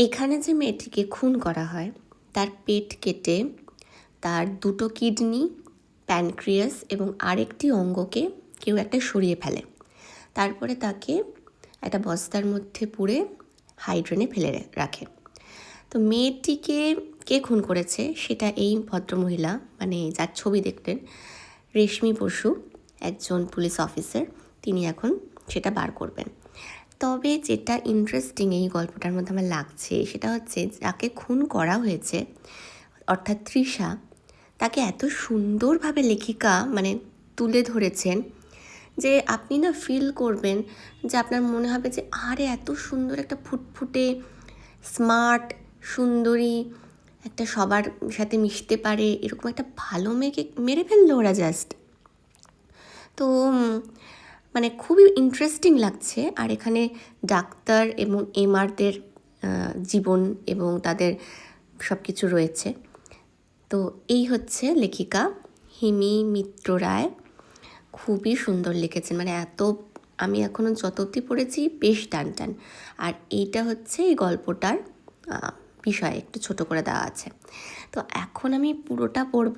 এখানে যে মেয়েটিকে খুন করা হয় তার পেট কেটে তার দুটো কিডনি, প্যানক্রিয়াস এবং আরেকটি অঙ্গকে কেউ একটা সরিয়ে ফেলে। তারপরে তাকে একটা বস্তার মধ্যে পুরে হাইড্রেনে ফেলে রাখে। তো মেয়েটিকে কে খুন করেছে সেটা এই ভদ্রমহিলা, মানে যার ছবি দেখলেন, রেশমি বসু, একজন পুলিশ অফিসার, তিনি এখন সেটা বার করবেন। তবে যেটা ইন্টারেস্টিং এই গল্পটার মধ্যে আমার লাগছে সেটা হচ্ছে যাকে খুন করা হয়েছে অর্থাৎ তৃষা, তাকে এত সুন্দরভাবে লেখিকা মানে তুলে ধরেছেন যে আপনি না ফিল করবেন যে আপনার মনে হবে যে আরে এত সুন্দর একটা ফুটফুটে স্মার্ট সুন্দরী একটা সবার সাথে মিশতে পারে এরকম একটা ভালো মেয়েকে মেরে ফেললো ওরা জাস্ট। তো মানে খুবই ইন্টারেস্টিং লাগছে। আর এখানে ডাক্তার এবং এমআরদের জীবন এবং তাদের সব কিছু রয়েছে। তো এই হচ্ছে লেখিকা হিমি মিত্র রায়, খুবই সুন্দর লিখেছেন, মানে এত আমি এখনও যত অবধি পড়েছি বেশ টান টান। আর এইটা হচ্ছে এই গল্পটার বিষয় একটু ছোট করে দেওয়া আছে। তো এখন আমি পুরোটা পড়ব,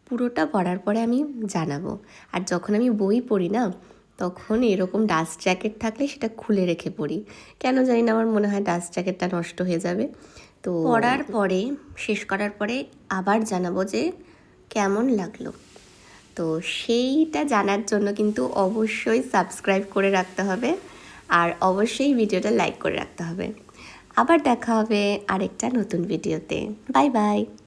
পুরোটা পড়ার পরে আমি জানাবো। আর যখন আমি বই পড়ি না তখন এরকম ডাস্ট জ্যাকেট থাকলে সেটা খুলে রেখে পড়ি, কেন জানি না আমার মনে হয় ডাস্ট জ্যাকেটটা নষ্ট হয়ে যাবে। তো পড়ার পরে শেষ করার পরে আবার জানাবো যে কেমন লাগলো। তো সেইটা জানার জন্য কিন্তু অবশ্যই সাবস্ক্রাইব করে রাখতে হবে আর অবশ্যই ভিডিওটা লাইক করে রাখতে হবে। আবার দেখা হবে আরেকটা নতুন ভিডিওতে। Bye bye.